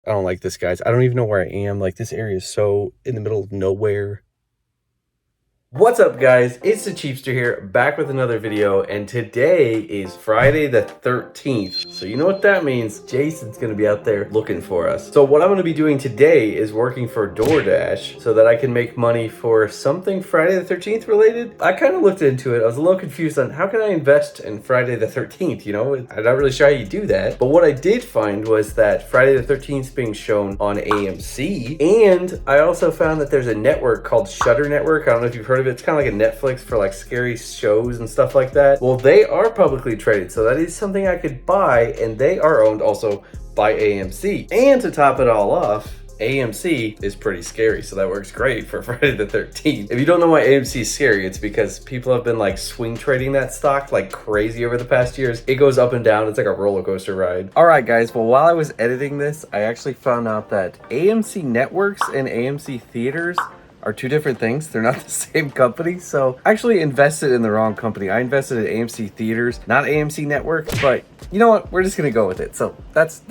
I don't like this, guys. I don't even know where I am. Like, this area is so in the middle of nowhere. What's up, guys? It's the Cheapster here, back with another video, and today is Friday the 13th. So you know what that means. Jason's gonna be out there looking for us. So what I'm gonna be doing today is working for DoorDash so that I can make money for something Friday the 13th related. I kind of looked into it. I was a little confused on how can I invest in Friday the 13th, you know? I'm not really sure how you do that. But what I did find was that Friday the 13th is being shown on AMC, and I also found that there's a network called Shudder Network. I don't know if you've heard of it. It's kind of like a Netflix for like scary shows and stuff like that. Well, they are publicly traded, so that is something I could buy, and they are owned also by AMC. And to top it all off, AMC is pretty scary, so that works great for Friday the 13th. If you don't know why AMC is scary, it's because people have been like swing trading that stock like crazy over the past years. It goes up and down. It's like a roller coaster ride. All right, guys. Well, while I was editing this, I actually found out that AMC Networks and AMC Theaters are two different things. They're not the same company. So I actually invested in the wrong company. I invested in AMC Theaters, not AMC Network, but you know what? We're just gonna go with it. So that's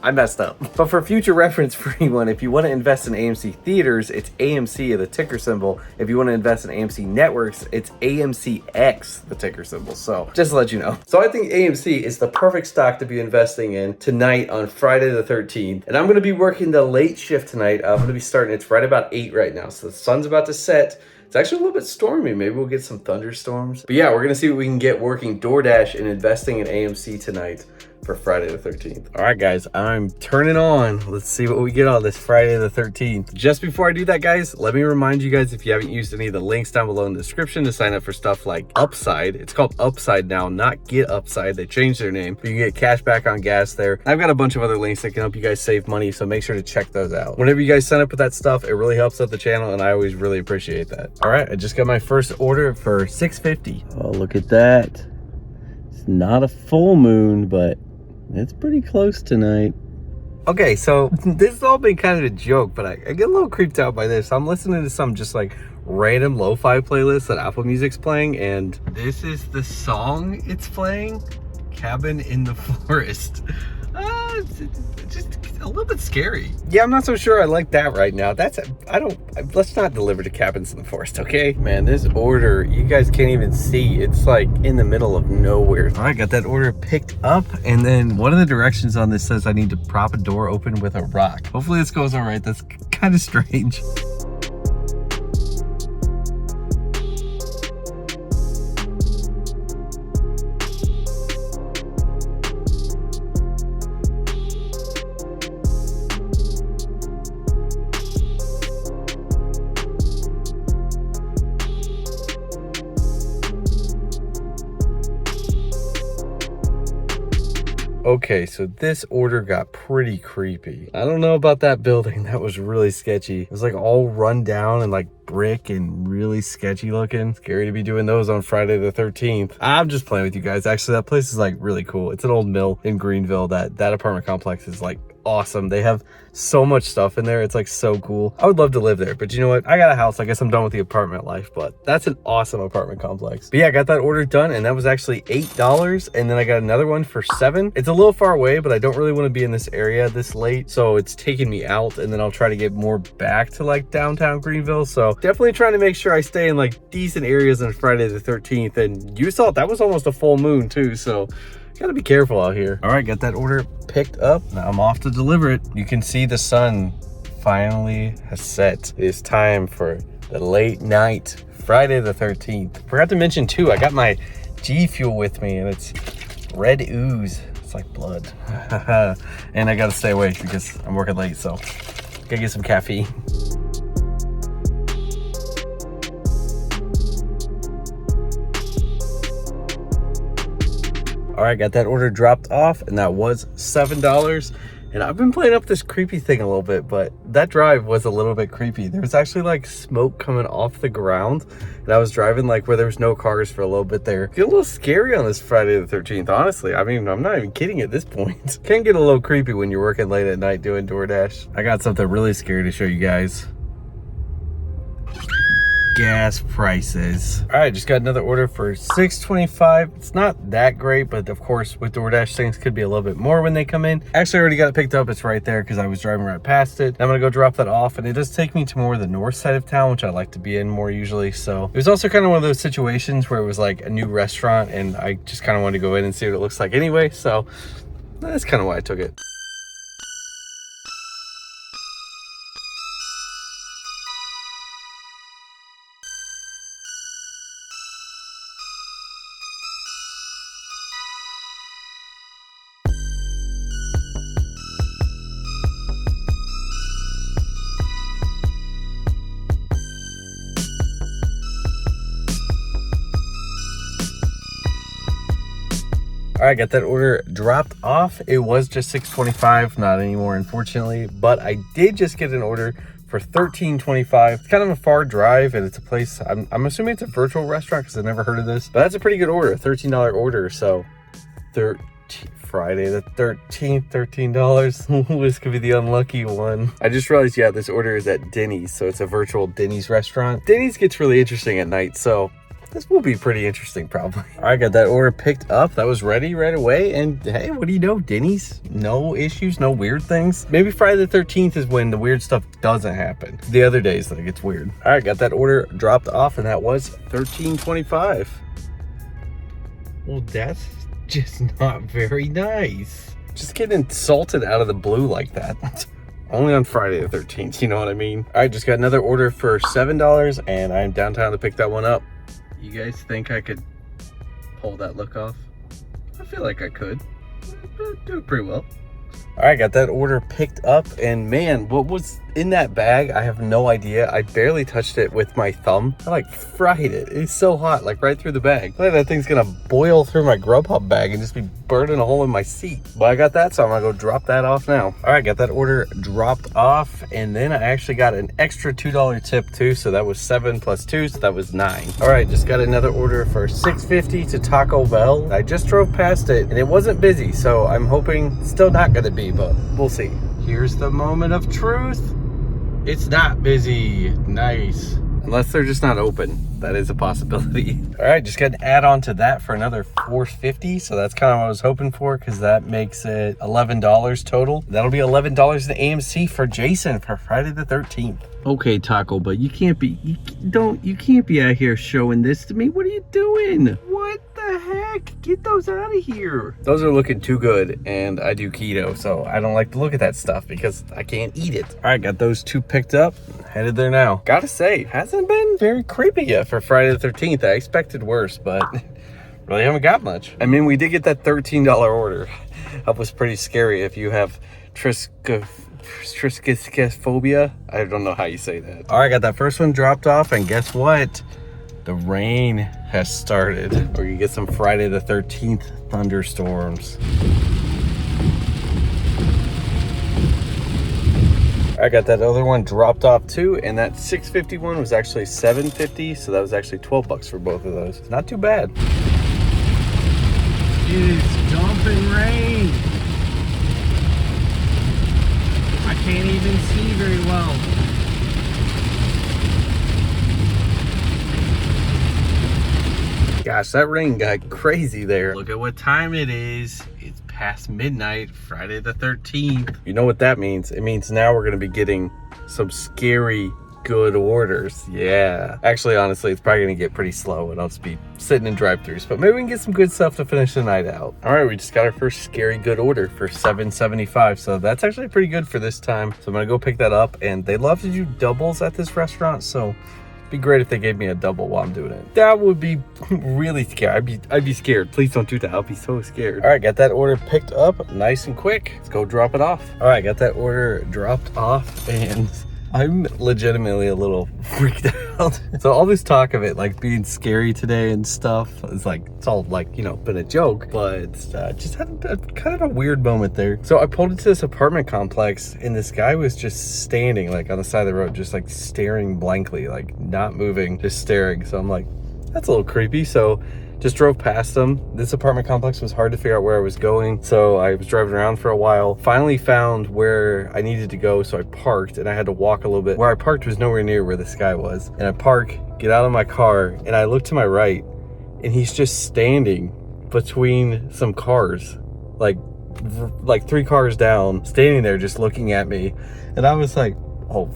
I messed up. But for future reference for anyone, if you want to invest in AMC Theaters, it's AMC, the ticker symbol. If you want to invest in AMC Networks, it's AMCX, the ticker symbol. So just to let you know. So I think AMC is the perfect stock to be investing in tonight on Friday the 13th. And I'm going to be working the late shift tonight. I'm going to be starting, it's right about 8 right now. So the sun's about to set. It's actually a little bit stormy. Maybe we'll get some thunderstorms. But yeah, we're going to see what we can get working DoorDash and investing in AMC tonight for Friday the 13th. All right, guys, I'm turning on. Let's see what we get on this Friday the 13th. Just before I do that, guys, let me remind you guys, if you haven't used any of the links down below in the description to sign up for stuff like Upside. It's called Upside now, not Get Upside. They changed their name. You can get cash back on gas there. I've got a bunch of other links that can help you guys save money, so make sure to check those out. Whenever you guys sign up with that stuff, it really helps out the channel, and I always really appreciate that. All right, I just got my first order for $6.50. Oh, look at that. It's not a full moon, but it's pretty close tonight. Okay, so this has all been kind of a joke, but I get a little creeped out by this. I'm listening to some just like random lo-fi playlist that Apple Music's playing, and this is the song it's playing, Cabin in the Forest. It's just a little bit scary. Yeah, I'm not so sure I like that right now. Let's not deliver to cabins in the forest, okay? Man, this order, you guys can't even see. It's like in the middle of nowhere. All right, got that order picked up, and then one of the directions on this says I need to prop a door open with a rock. Hopefully this goes all right. That's kind of strange. Okay, so this order got pretty creepy. I don't know about that building. That was really sketchy. It was like all run down and like brick and really sketchy looking. Scary to be doing those on Friday the 13th. I'm just playing with you guys. Actually, that place is like really cool. It's an old mill in Greenville. That apartment complex is like awesome. They have so much stuff in there. It's like so cool. I would love to live there, but you know what? I got a house. I guess I'm done with the apartment life, but that's an awesome apartment complex. But yeah, I got that order done, and that was actually $8, and then I got another one for $7. It's a little far away, but I don't really want to be in this area this late, so it's taking me out, and then I'll try to get more back to like downtown Greenville. So definitely trying to make sure I stay in like decent areas on Friday the 13th. And you saw that was almost a full moon too, so gotta be careful out here. All right, got that order picked up. Now I'm off to deliver it. You can see the sun finally has set. It is time for the late night Friday the 13th. Forgot to mention too, I got my G Fuel with me, and it's red ooze. It's like blood. And I gotta stay awake because I'm working late, so gotta get some caffeine. All right, got that order dropped off, and that was $7. And I've been playing up this creepy thing a little bit, but that drive was a little bit creepy. There was actually like smoke coming off the ground, and I was driving like where there was no cars for a little bit there. Feel a little scary on this Friday the 13th, honestly. I mean, I'm not even kidding at this point. Can get a little creepy when you're working late at night doing DoorDash. I got something really scary to show you guys. gas prices. All right, just got another order for $6.25. It's not that great, but of course with DoorDash things could be a little bit more when they come in. Actually, I already got it picked up. It's right there because I was driving right past it. I'm gonna go drop that off, and it does take me to more of the north side of town, which I like to be in more usually. So it was also kind of one of those situations where it was like a new restaurant and I just kind of wanted to go in and see what it looks like anyway. So that's kind of why I took it. All right, got that order dropped off. It was just $6.25, not anymore, unfortunately, but I did just get an order for $13.25. It's kind of a far drive, and it's a place, I'm assuming it's a virtual restaurant because I've never heard of this, but that's a pretty good order, a $13 order. So Friday the 13th, $13. This could be the unlucky one. I just realized, yeah, this order is at Denny's, so it's a virtual Denny's restaurant. Denny's gets really interesting at night, so this will be pretty interesting, probably. All right, got that order picked up. That was ready right away. And hey, what do you know? Denny's, no issues, no weird things. Maybe Friday the 13th is when the weird stuff doesn't happen. The other days that it gets weird. All right, got that order dropped off, and that was $13.25. Well, that's just not very nice. Just getting insulted out of the blue like that. Only on Friday the 13th, you know what I mean? All right, just got another order for $7, and I'm downtown to pick that one up. You guys think I could pull that look off? I feel like I could. Do it pretty well. All right, got that order picked up, and man, what was in that bag? I have no idea. I barely touched it with my thumb. I like fried it. It's so hot, like right through the bag. Like that thing's gonna boil through my Grubhub bag and just be burning a hole in my seat. But I got that, so I'm gonna go drop that off now. All right, got that order dropped off, and then I actually got an extra $2 tip too, so that was 7 plus 2, so that was 9. All right, just got another order for $6.50 to Taco Bell. I just drove past it, and it wasn't busy, so I'm hoping still not gonna be, but we'll see. Here's the moment of truth. It's not busy. Nice. Unless they're just not open. That is a possibility. All right, just got an add-on to that for another $4.50. So that's kind of what I was hoping for, because that makes it $11 total. That'll be $11 in AMC for Jason for Friday the 13th. Okay, Taco, but you can't be out here showing this to me. What are you doing? What the heck? Get those out of here. Those are looking too good, and I do keto, so I don't like to look at that stuff because I can't eat it. All right, got those two picked up. Headed there now. Gotta say, hasn't been very creepy yet for Friday the 13th. I expected worse, but really haven't got much. I mean, we did get that $13 order. That was pretty scary if you have triskaidekaphobia. I don't know how you say that. All right, got that first one dropped off, and guess what? The rain has started. We're gonna get some Friday the 13th thunderstorms. I got that other one dropped off too, and that $6.51 was actually $7.50, so that was actually $12 for both of those. Not too bad. It's dumping rain. I can't even see very well. Gosh, that rain got crazy there. Look at what time it is. It's past midnight, Friday the 13th. You know what that means? It means now we're gonna be getting some scary good orders. Yeah. Actually, honestly, it's probably gonna get pretty slow and I'll just be sitting in drive-thrus, but maybe we can get some good stuff to finish the night out. All right, we just got our first scary good order for $7.75, so that's actually pretty good for this time. So I'm gonna go pick that up, and they love to do doubles at this restaurant, so be great if they gave me a double while I'm doing it. That would be really scary. I'd be scared. Please don't do that. I'll be so scared. All right, got that order picked up nice and quick. Let's go drop it off. All right, got that order dropped off, and I'm legitimately a little freaked out. So all this talk of it like being scary today and stuff is like, it's all like, you know, been a joke, but just had a kind of a weird moment there. So I pulled into this apartment complex, and this guy was just standing like on the side of the road, just like staring blankly, like not moving, just staring. So I'm like, that's a little creepy. So just drove past them. This apartment complex was hard to figure out where I was going, so I was driving around for a while. Finally found where I needed to go, so I parked, and I had to walk a little bit. Where I parked was nowhere near where this guy was. And I park, get out of my car, and I look to my right, and he's just standing between some cars, like 3 cars down, standing there just looking at me. And I was like, oh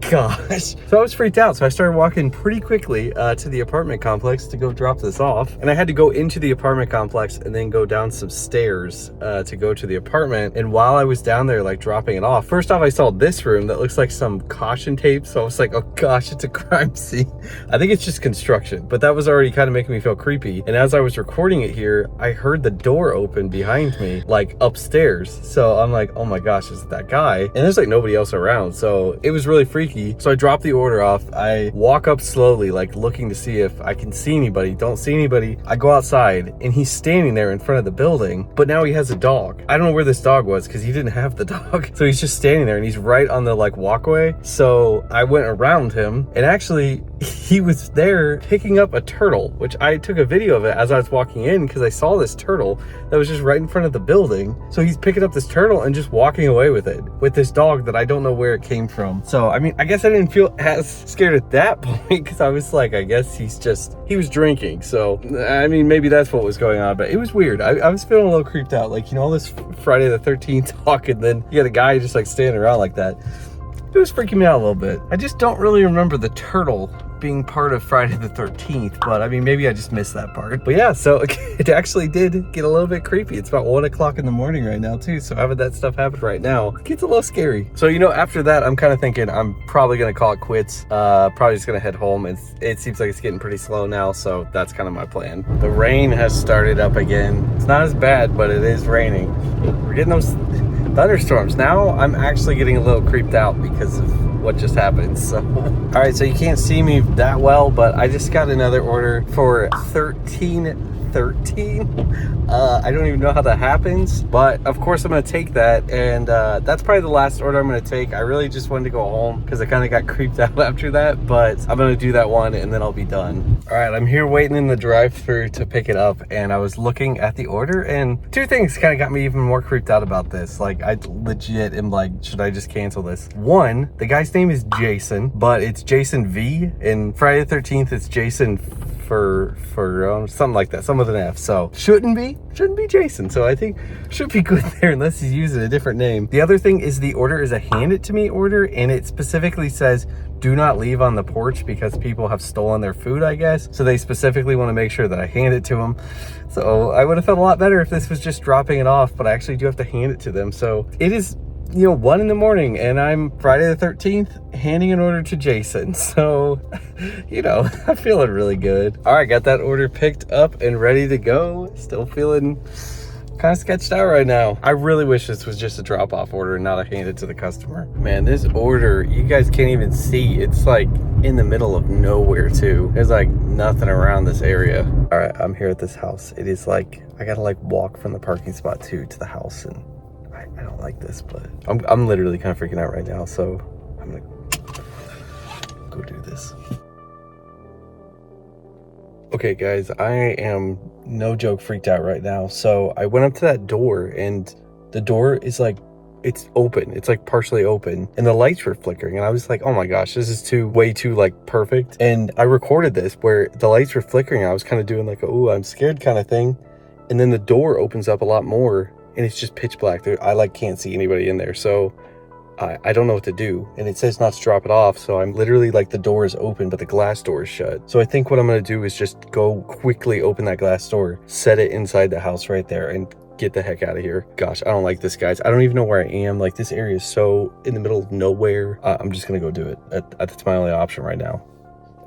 gosh. So I was freaked out. So I started walking pretty quickly to the apartment complex to go drop this off. And I had to go into the apartment complex and then go down some stairs to go to the apartment. And while I was down there, like dropping it off, first off, I saw this room that looks like some caution tape. So I was like, oh gosh, it's a crime scene. I think it's just construction, but that was already kind of making me feel creepy. And as I was recording it here, I heard the door open behind me, like upstairs. So I'm like, oh my gosh, is it that guy? And there's like nobody else around. So it was really freaky. So I dropped the order off. I walk up slowly, like looking to see if I can see anybody. Don't see anybody. I go outside and he's standing there in front of the building, but now he has a dog. I don't know where this dog was because he didn't have the dog. So he's just standing there and he's right on the like walkway. So I went around him and actually he was there picking up a turtle, which I took a video of it as I was walking in because I saw this turtle that was just right in front of the building. So he's picking up this turtle and just walking away with it, with this dog that I don't know where it came from. So, I mean, I guess I didn't feel as scared at that point because I was like, I guess he was drinking. So, I mean, maybe that's what was going on, but it was weird. I was feeling a little creeped out. Like, you know, all this Friday the 13th talk, and then you got a guy just like standing around like that. It was freaking me out a little bit. I just don't really remember the turtle being part of Friday the 13th, but I mean, maybe I just missed that part. But yeah, so it actually did get a little bit creepy. It's about 1 o'clock in the morning right now too, so having that stuff happen right now gets a little scary. So, you know, after that, I'm kind of thinking I'm probably gonna call it quits. Probably just gonna head home. It seems like it's getting pretty slow now, so that's kind of my plan. The rain has started up again. It's not as bad, but it is raining. We're getting those thunderstorms. Now I'm actually getting a little creeped out because of what just happened. So all right, so you can't see me that well, but I just got another order for 1313. I don't even know how that happens, but of course I'm gonna take that, and that's probably the last order I'm gonna take. I really just wanted to go home because I kind of got creeped out after that, but I'm gonna do that one and then I'll be done. All right, I'm here waiting in the drive-thru to pick it up, and I was looking at the order, and 2 things kind of got me even more creeped out about this. Like, I legit am like, should I just cancel this? 1, the guy's name is Jason, but it's Jason V, and Friday the 13th it's Jason for something like that, some with an F. So shouldn't be Jason. So I think should be good there unless he's using a different name. The other thing is the order is a hand it to me order, and it specifically says do not leave on the porch because people have stolen their food, I guess. So they specifically want to make sure that I hand it to them. So I would have felt a lot better if this was just dropping it off, but I actually do have to hand it to them. So it is, you know, 1 in the morning, and I'm Friday the 13th handing an order to Jason. So, you know, I'm feeling really good. All right, got that order picked up and ready to go. Still feeling kind of sketched out right now. I really wish this was just a drop-off order and not a hand it to the customer. Man, this order, you guys can't even see. It's like in the middle of nowhere too. There's like nothing around this area. All right, I'm here at this house. It is like, I gotta like walk from the parking spot to the house, and I don't like this, but I'm literally kind of freaking out right now, so I'm gonna go do this. Okay guys, I am no joke freaked out right now. So I went up to that door, and the door is like, it's open. It's like partially open, and the lights were flickering, and I was like, oh my gosh, this is way too like perfect. And I recorded this where the lights were flickering. I was kind of doing like, oh, I'm scared kind of thing. And then the door opens up a lot more, and it's just pitch black. I like can't see anybody in there. So I don't know what to do. And it says not to drop it off. So I'm literally like, the door is open, but the glass door is shut. So I think what I'm gonna do is just go quickly open that glass door, set it inside the house right there, and get the heck out of here. Gosh, I don't like this, guys. I don't even know where I am. Like, this area is so in the middle of nowhere. I'm just gonna go do it. That's my only option right now.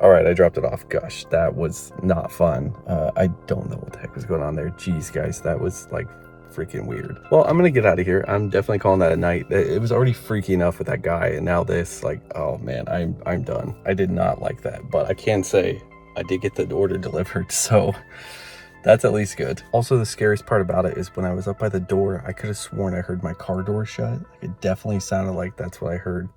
All right, I dropped it off. Gosh, that was not fun. I don't know what the heck was going on there. Jeez, guys, that was like freaking weird. Well, I'm gonna get out of here. I'm definitely calling that a night. It was already freaky enough with that guy, and now this, like, oh man, I'm done. I did not like that, but I can say I did get the order delivered, so that's at least good. Also, the scariest part about it is when I was up by the door, I could have sworn I heard my car door shut. It definitely sounded like that's what I heard.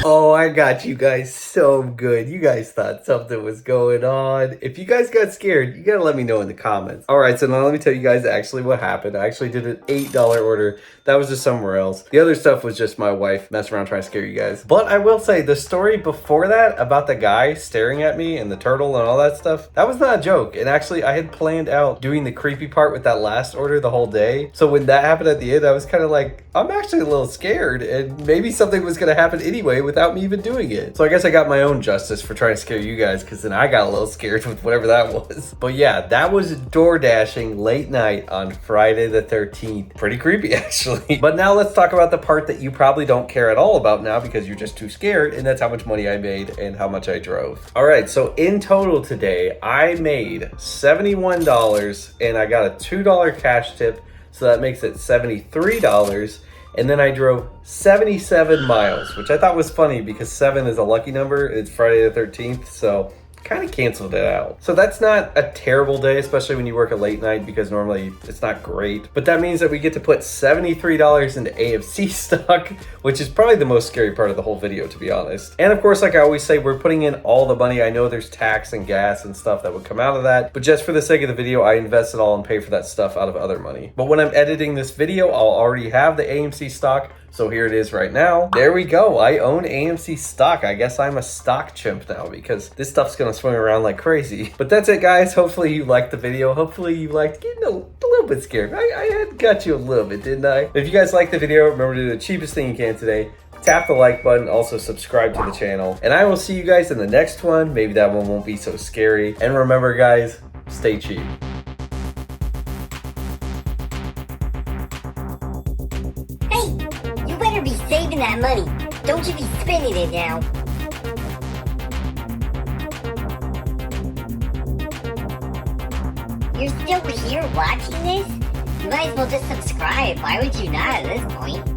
Oh, I got you guys so good. You guys thought something was going on. If you guys got scared, you gotta let me know in the comments. All right, so now let me tell you guys actually what happened. I actually did an $8 order. That was just somewhere else. The other stuff was just my wife messing around trying to scare you guys. But I will say the story before that about the guy staring at me and the turtle and all that stuff, that was not a joke. And actually I had planned out doing the creepy part with that last order the whole day. So when that happened at the end, I was kind of like, I'm actually a little scared and maybe something was gonna happen anyway without me even doing it. So I guess I got my own justice for trying to scare you guys, because then I got a little scared with whatever that was. But yeah, that was door dashing late night on Friday the 13th. Pretty creepy actually. But now let's talk about the part that you probably don't care at all about now because you're just too scared, and that's how much money I made and how much I drove. All right, so in total today, I made $71 and I got a $2 cash tip. So that makes it $73. And then I drove 77 miles, which I thought was funny because 7 is a lucky number. It's Friday the 13th, so kind of canceled it out. So that's not a terrible day, especially when you work a late night, because normally it's not great. But that means that we get to put $73 into AMC stock, which is probably the most scary part of the whole video, to be honest. And of course, like I always say, we're putting in all the money. I know there's tax and gas and stuff that would come out of that, but just for the sake of the video, I invest it all and pay for that stuff out of other money. But when I'm editing this video, I'll already have the AMC stock. So here it is right now. There we go. I own AMC stock. I guess I'm a stock chimp now because this stuff's gonna swing around like crazy. But that's it, guys. Hopefully you liked the video. Hopefully you liked getting a little bit scared. I had got you a little bit, didn't I? If you guys liked the video, remember to do the cheapest thing you can today. Tap the like button, also subscribe to the channel. And I will see you guys in the next one. Maybe that one won't be so scary. And remember, guys, stay cheap. Be saving that money. Don't you be spending it now. You're still here watching this? You might as well just subscribe. Why would you not at this point?